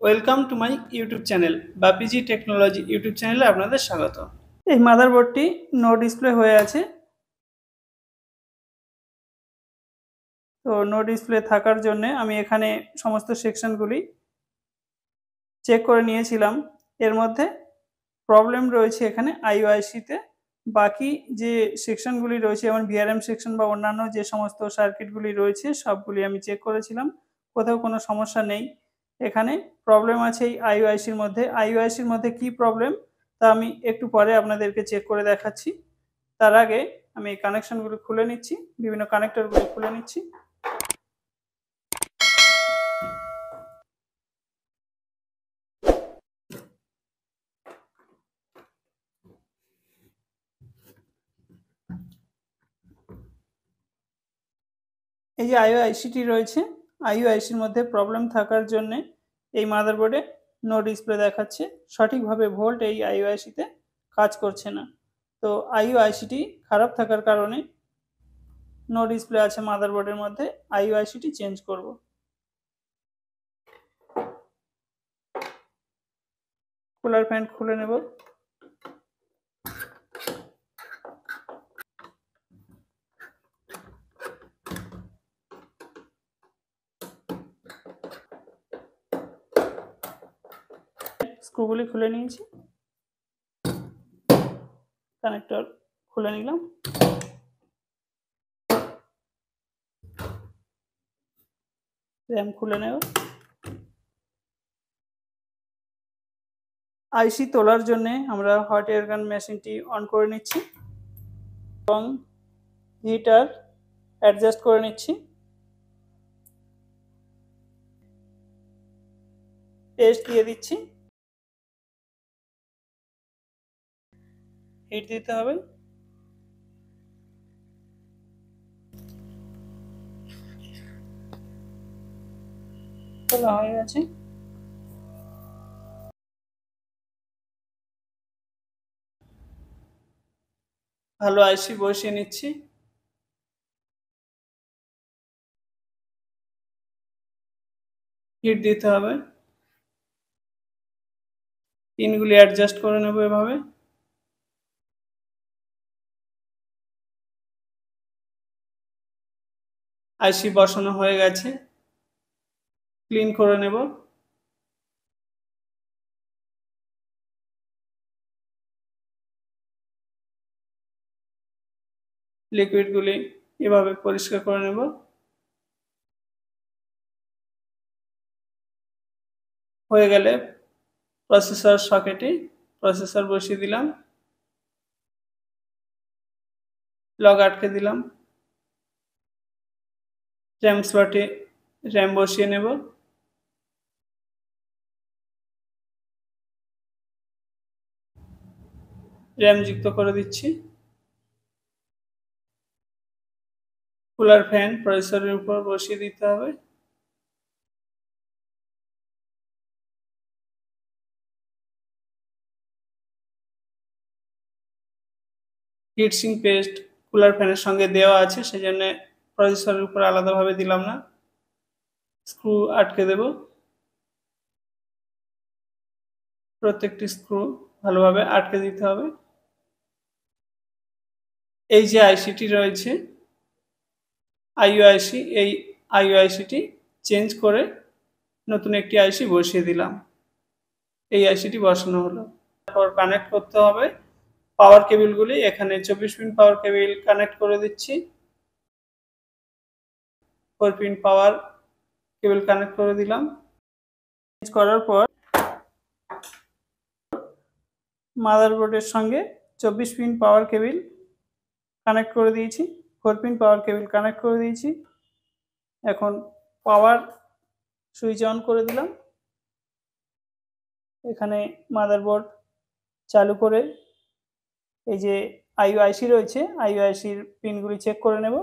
Welcome to my YouTube channel Bapiji technology YouTube চ্যানেলে আপনাদের স্বাগত। এই মাদারবোর্ডটি নো ডিসপ্লে হয়ে আছে। তো নো ডিসপ্লে থাকার জন্য আমি এখানে সমস্ত সেকশনগুলি চেক করে নিয়েছিলাম। এর মধ্যে প্রবলেম রয়েছে এখানে আইওআইসিতে। বাকি যে সেকশনগুলি রয়েছে যেমন ভিআরএম সেকশন বা অন্যান্য যে সমস্ত সার্কিটগুলি রয়েছে সবগুলি আমি চেক করেছিলাম, কোথাও কোনো সমস্যা নেই। এখানে প্রবলেম আছে এই আইওআইসির মধ্যে। আইওআইসির মধ্যে কী প্রবলেম তা আমি একটু পরে আপনাদেরকে চেক করে দেখাচ্ছি। তার আগে আমি এই কানেকশনগুলো খুলে নিচ্ছি, বিভিন্ন কানেক্টরগুলো খুলে নিচ্ছি। এই যে আইওআইসিটি রয়েছে, আইওআইসির মধ্যে প্রবলেম থাকার জন্যে এই মাদারবোর্ডে নো ডিসপ্লে দেখাচ্ছে। সঠিকভাবে ভোল্ট এই আইওআইসিতে কাজ করছে না। তো আইওআইসিটি খারাপ থাকার কারণে নো ডিসপ্লে আছে মাদারবোর্ডের মধ্যে। আইওআইসিটি চেঞ্জ করব। কুলার ফ্যান খুলে নেব। স্ক্রুগুলি খুলে নিয়েছি, কানেক্টর খুলে নিলাম। র্যাম খুলে নেব। আইসি তোলার জন্য আমরা হট এয়ার গান মেশিনটি অন করে নিচ্ছি এবং হিটার অ্যাডজাস্ট করে নিচ্ছি। পেস্ট দিয়ে দিচ্ছি, হিট দিতে হবে। তোলা হয়ে গেছে। ভালো আইসি বসিয়ে নিচ্ছি। হিট দিতে হবে। পিনগুলি অ্যাডজাস্ট করে নেব এভাবে। আইসি বসানো হয়ে গেছে, ক্লিন করে নেব। লিকুইডগুলি এভাবে পরিষ্কার করে নেব। হয়ে গেলে প্রসেসর সকেটে প্রসেসর বসিয়ে দিলাম, লক আটকে দিলাম। র্যাম স্লটে র্যাম বসিয়ে নেব। র্যাম যুক্ত করে দিচ্ছি। কুলার ফ্যান প্রসেসরের উপর বসিয়ে দিতে হবে। হিটসিঙ্ক পেস্ট কুলার ফ্যানের সঙ্গে দেওয়া আছে, সেজন্য প্রসেসরের উপর আলাদাভাবে দিলাম না। স্ক্রু আটকে দেব। প্রত্যেকটি স্ক্রু ভালোভাবে আটকে দিতে হবে। এই যে আইসিটি রয়েছে আইওআইসি, এই আইওআইসিটি চেঞ্জ করে নতুন একটি আইসি বসিয়ে দিলাম। এই আইসিটি বসানো হলো। তারপর কানেক্ট করতে হবে পাওয়ার কেবিলগুলি। এখানে 24 পিন পাওয়ার কেবিল কানেক্ট করে দিচ্ছি। 4 পিন পাওয়ার কেবিল কানেক্ট করে দিলাম। চেঞ্জ করার পর মাদারবোর্ডের সঙ্গে 24 পিন পাওয়ার কেবিল কানেক্ট করে দিয়েছি, 4 পিন পাওয়ার কেবিল কানেক্ট করে দিয়েছি। এখন পাওয়ার সুইচ অন করে দিলাম। এখানে মাদারবোর্ড চালু করে এই যে আইওআইসি রয়েছে আইওআইসির পিনগুলি চেক করে নেব।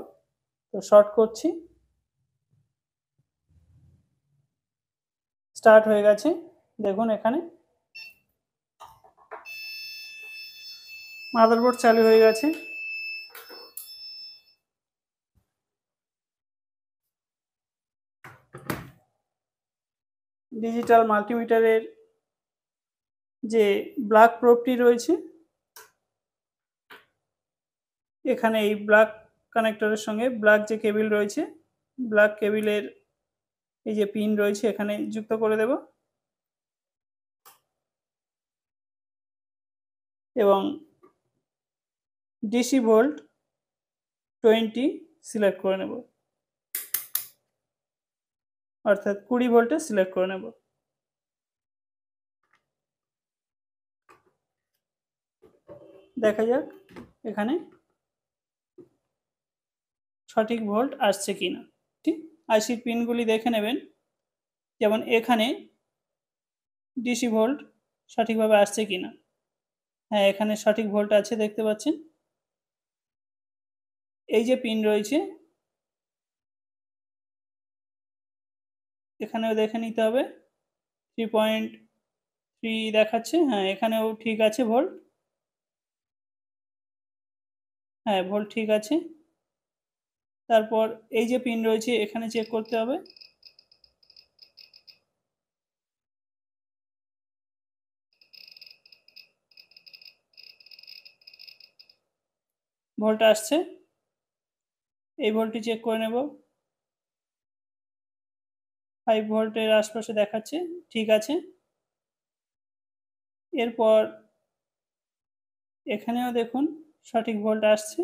তো শর্ট করছি, স্টার্ট হয়ে গেছে। দেখুন এখানে মাদারবোর্ড চালু হয়ে গেছে। ডিজিটাল মাল্টিমিটারের যে ব্ল্যাক প্রোবটি রয়েছে, এখানে এই ব্ল্যাক কানেক্টরের সঙ্গে ব্ল্যাক যে কেবিল রয়েছে, ব্ল্যাক কেবিলের এই যে পিন রয়েছে এখানে যুক্ত করে দেব এবং ডিসি ভোল্ট 20 সিলেক্ট করে নেব, অর্থাৎ 20 ভোল্টে সিলেক্ট করে নেব। দেখা যাক এখানে সঠিক ভোল্ট আসছে কিনা। ঠিক, আইসির পিনগুলি দেখে নেবেন, যেমন এখানে ডিসি ভোল্ট সঠিকভাবে আসছে কিনা। হ্যাঁ, এখানে সঠিক ভোল্ট আছে, দেখতে পাচ্ছেন। এই যে পিন রয়েছে এখানেও দেখে নিতে হবে, 3.3 দেখাচ্ছে। হ্যাঁ, এখানেও ঠিক আছে ভোল্ট। হ্যাঁ, ভোল্ট ঠিক আছে। তারপর এই যে পিন রয়েছে এখানে চেক করতে হবে, ভোল্ট আসছে। এই ভোল্টটি চেক করে নেব, 5 ভোল্টের আশপাশে দেখাচ্ছে, ঠিক আছে। এরপর এখানেও দেখুন সঠিক ভোল্ট আসছে।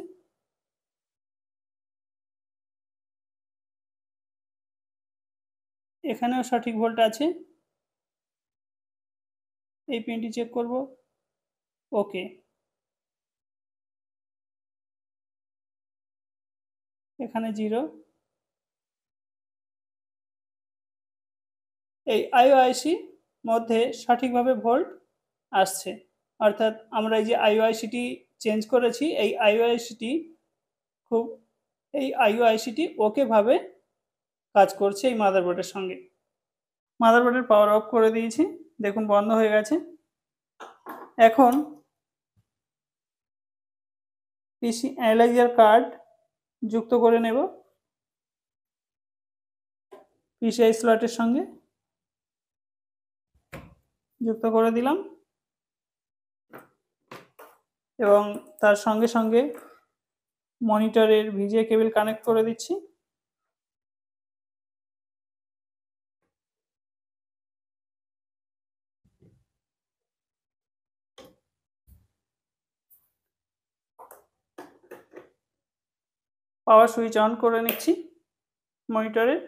এখানেও সঠিক ভোল্ট আছে। এই পিনটি চেক করব, ওকে। এখানে 0। এই আইওআইসি মধ্যে সঠিকভাবে ভোল্ট আসছে, অর্থাৎ আমরা এই যে আইওআইসিটি চেঞ্জ করেছি, এই আইওআইসিটি ওকেভাবে কাজ করছে এই মাদারবোর্ডের সঙ্গে। মাদারবোর্ডের পাওয়ার অফ করে দিয়েছি, দেখুন বন্ধ হয়ে গেছে। এখন পিসি অ্যানালাইজার কার্ড যুক্ত করে নেব পিসিআই স্লটের সঙ্গে, যুক্ত করে দিলাম এবং তার সঙ্গে সঙ্গে মনিটরের ভিজিএ কেবল কানেক্ট করে দিচ্ছি। পাওয়ার সুইচ অন করে নিচ্ছি মনিটরের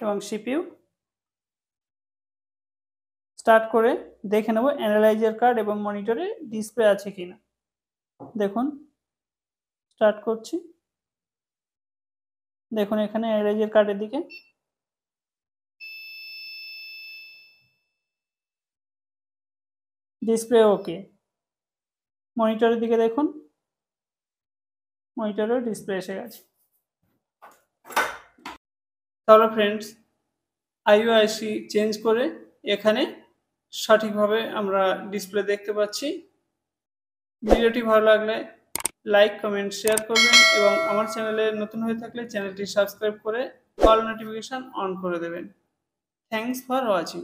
এবং সিপিইউ স্টার্ট করে দেখে নেব অ্যানালাইজার কার্ড এবং মনিটরে ডিসপ্লে আছে কিনা। দেখুন স্টার্ট করছি, দেখুন এখানে অ্যানালাইজার কার্ডের দিকে ডিসপ্লে ওকে। মনিটরের দিকে দেখুন, মনিটরেও ডিসপ্লে এসে গেছে। তাহলে ফ্রেন্ডস, আইওআইসি চেঞ্জ করে এখানে সঠিকভাবে আমরা ডিসপ্লে দেখতে পাচ্ছি। ভিডিওটি ভালো লাগলে লাইক, কমেন্ট, শেয়ার করবেন এবং আমার চ্যানেলে নতুন হয়ে থাকলে চ্যানেলটি সাবস্ক্রাইব করে অল নোটিফিকেশন অন করে দেবেন। Thanks for watching.